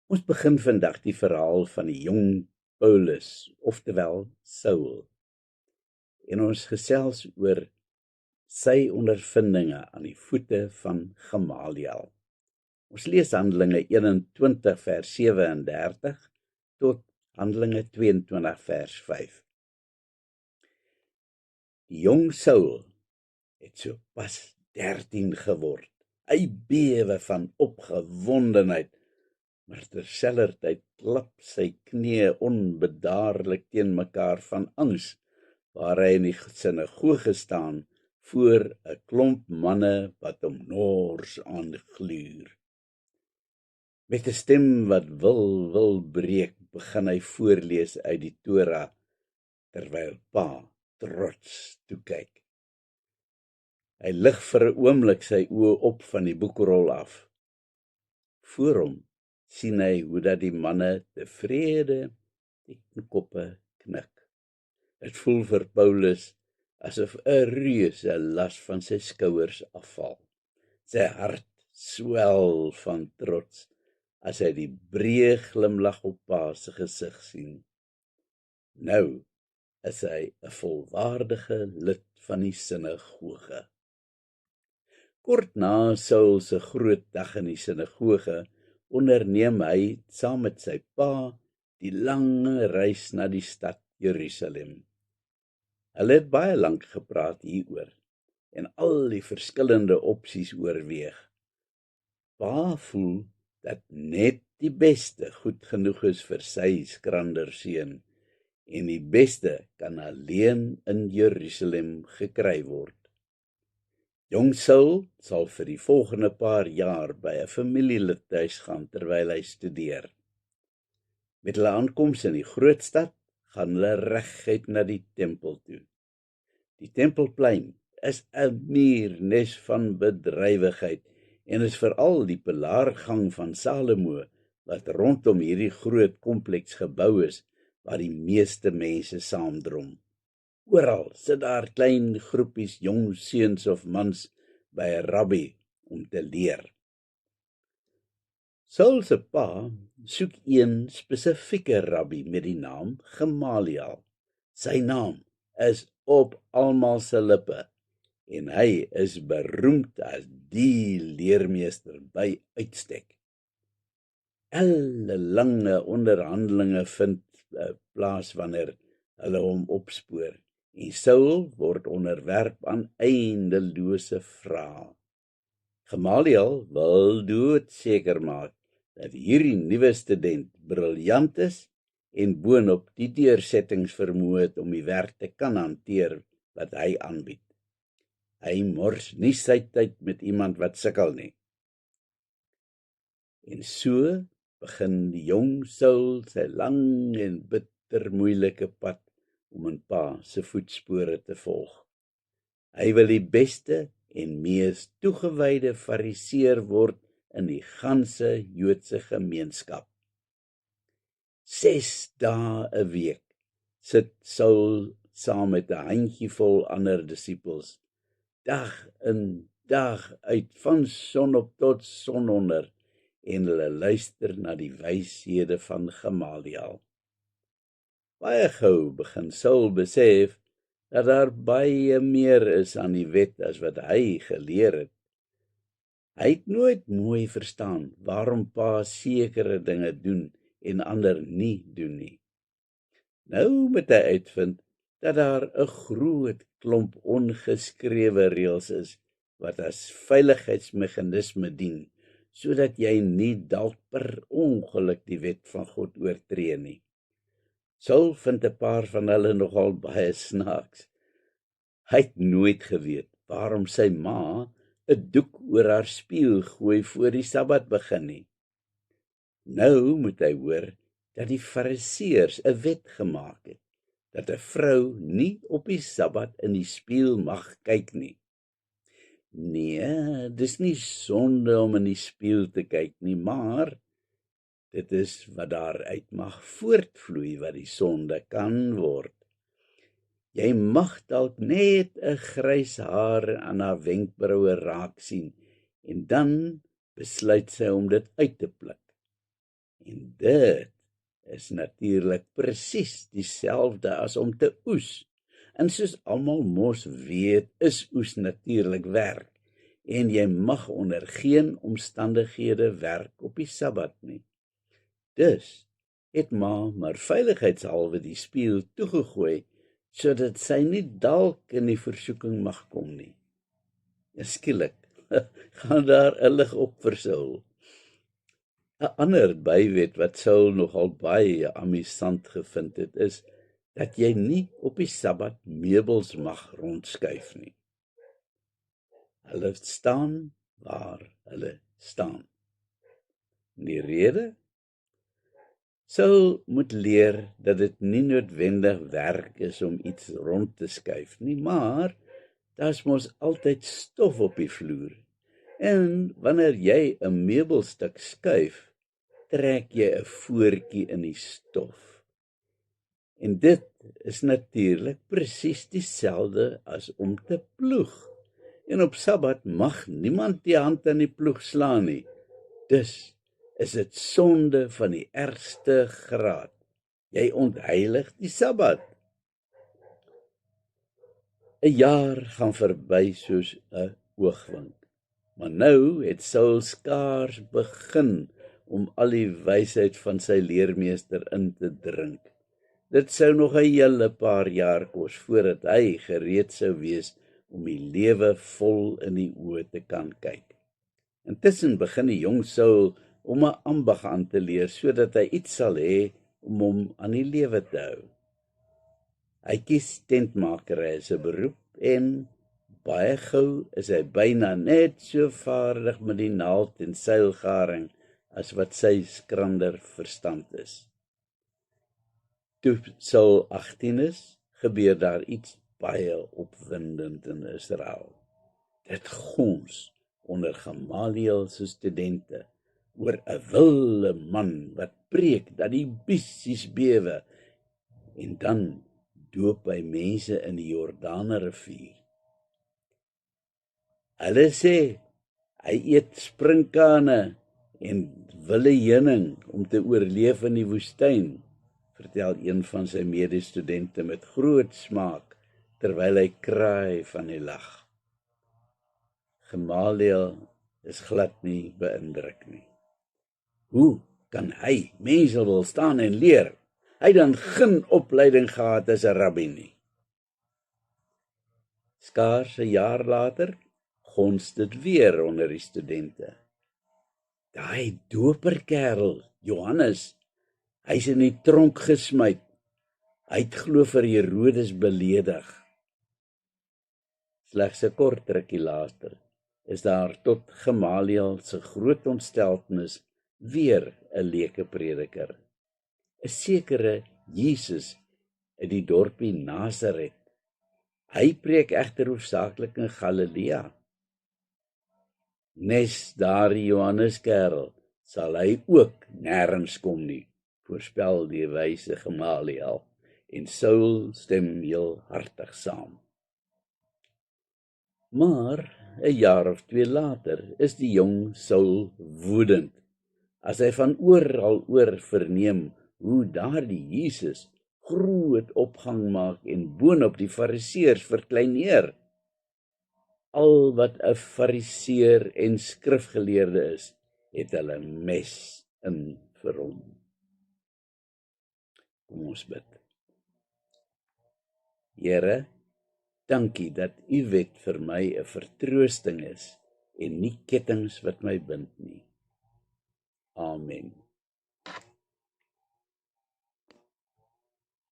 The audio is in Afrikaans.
Ons begin vandag die verhaal van die jong Paulus, oftewel Saul. En ons gesels oor sy ondervindinge aan die voete van Gamaliel. Ons lees Handelinge 21 vers 37 tot Handelinge 22 vers 5. Die jong Saul het so pas 13 geword. Hy bewe van opgewondenheid, maar terselfdertyd klap sy knieë onbedaarlik teen mekaar van angs, waar hy in die sinagoge staan voor 'n klomp manne wat hom nors aangluur. Met 'n stem wat wil breek, begin hy voorlees uit die Torah, terwyl pa trots toe kyk. Hy lig vir 'n oomblik sy oë op van die boekrol af. Voor hom sien hy hoe dat die manne tevrede die koppe knik. Dit voel vir Paulus asof 'n reuse las van sy skouers afval. Sy hart swel van trots as hy die breë glimlag op pa se gesig sien. Nou is hy 'n volwaardige lid van die sinagoge. Kort na Saul se groot dag in die sinagoge onderneem hy saam met sy pa die lange reis na die stad Jerusalem. Hulle het baie lank gepraat hieroor en al die verskillende opsies oorweeg. Pa voel dat net die beste goed genoeg is vir sy skranderseun en die beste kan alleen in Jerusalem gekry word. Jong Saul sal vir die volgende paar jaar by 'n familielid tuis gaan terwyl hy studeer. Met hulle aankoms in die groot stad gaan hulle reguit na die tempel toe. Die tempelplein is 'n muurnes van bedrywigheid en is veral die pilaargang van Salomo wat rondom hierdie groot kompleks gebou is waar die meeste mense saamdrom. Oral sit daar klein groepies jong seuns of mans by 'n rabbi om te leer. Saul se pa soek een spesifieke rabbi met die naam Gamaliel. Sy naam is op almal se lippe en hy is beroemd as die leermeester by uitstek. Lange onderhandelinge vind plaas wanneer hulle hom opspoor. En Saul word onderwerp aan eindelose vrae. Gamaliel wil doodseker maak dat hierdie nuwe student briljant is en boonop die deursettingsvermoë het om die werk te kan hanteer wat hy aanbied. Hy mors nie sy tyd met iemand wat sukkel nie. En so begin die jong Saul sy lang en bitter moeilike pad om in pa se voetspore te volg. Hy wil die beste en mees toegewyde fariseer word in die ganse Joodse gemeenskap. 6 dae 'n week sit Saul saam met 'n handjievol ander disippels, dag in dag uit van sonop tot sononder, en hulle luister na die wyshede van Gamaliel. Baie gou begin Saul besef dat daar baie meer is aan die wet as wat hy geleer het. Hy het nooit mooi verstaan waarom pa sekere dinge doen en ander nie doen nie. Nou moet hy uitvind dat daar 'n groot klomp ongeskrewe reëls is wat as veiligheidsmeganisme dien, sodat jy nie dalk per ongeluk die wet van God oortree nie. Saul vind 'n paar van hulle nogal baie snaaks. Hy het nooit geweet waarom sy ma 'n doek oor haar spieël gooi voor die Sabbat begin nie. Nou moet hy hoor dat die fariseërs 'n wet gemaak het dat 'n vrou nie op die Sabbat in die spieël mag kyk nie. Nee, dis nie sonde om in die spieël te kyk nie, maar dit is wat daaruit mag voortvloei wat die sonde kan word. Jy mag dalk net 'n grys haar aan haar wenkbroue raak sien en dan besluit sy om dit uit te pluk. En dit is natuurlik presies dieselfde as om te oes. En soos almal mos weet, is oes natuurlik werk. En jy mag onder geen omstandighede werk op die Sabbat nie. Dus het ma maar veiligheidshalwe die spieël toegegooi, sodat sy nie dalk in die versoeking mag kom nie. En skielik gaan daar 'n lig op vir Saul. 'n Ander bywet wat Saul nogal baie amusant gevind het, is dat jy nie op die Sabbat meubels mag rondskuif nie. Hulle staan waar hulle staan. En die rede? Saul moet leer dat dit nie noodwendig werk is om iets rond te skuif nie, maar daar's mos altyd stof op die vloer. En wanneer jy 'n meubelstuk skuif, trek jy 'n voetjie in die stof. En dit is natuurlik presies dieselfde as om te ploeg. En op Sabbat mag niemand die hand aan die ploeg slaan nie. Dus is dit sonde van die ergste graad. Jy ontheilig die Sabbat. 'n Jaar gaan verby soos 'n oogwink. Maar nou het Saul skaars begin om al die wysheid van sy leermeester in te drink. Dit sou nog 'n hele paar jaar kos voordat hy gereed sou wees om die lewe vol in die oë te kan kyk. Intussen begin die jong Saul om 'n ambag aan te leer, sodat hy iets sal hê om hom aan die lewe te hou. Hy kies tentmakery as 'n beroep en baie gou is hy byna net so vaardig met die naald en seilgaring as wat sy skrander verstand is. Toe Saul 18 is, gebeur daar iets baie opwindend in Israel. Dit gons onder Gamaliel se studente oor 'n wilde man wat preek dat die bessies bewe, en dan doop hy mense in die Jordaanrivier. Hulle sê hy eet sprinkane en wille heuning om te oorleef in die woestyn, vertel een van sy medestudente met groot smaak, terwyl hy kraai van die lag. Gamaliel is glad nie beïndruk nie. Hoe kan hy mense wil staan en leer? Hy dan geen opleiding gehad as 'n rabbi nie. Skaars 'n jaar later gons dit weer onder die studente. Daai doperkerel, Johannes, hy's in die tronk gesmyt. Hy het glo vir Herodes beledig. Slegs 'n kort rukkie later is daar tot Gamaliel se groot ontsteltenis weer 'n leuke prediker. 'n sekere Jesus uit die dorpie Nasaret. Hy preek egter hoofsaaklik in Galilea. Nes daardie Johannes kerel sal hy ook nêrens kom nie, voorspel die wyse Gamaliel, en Saul stem heel hartig saam. Maar 'n jaar of 2 later is die jong Saul woedend, as hy van oral oor verneem hoe daardie Jesus groot opgang maak en boonop die fariseërs verkleineer. Al wat 'n fariseer en skrifgeleerde is, het hulle mes in vir hom. Kom ons bid. Here, dankie dat u wet vir my 'n vertroosting is en nie kettinge wat my bind nie. Amen.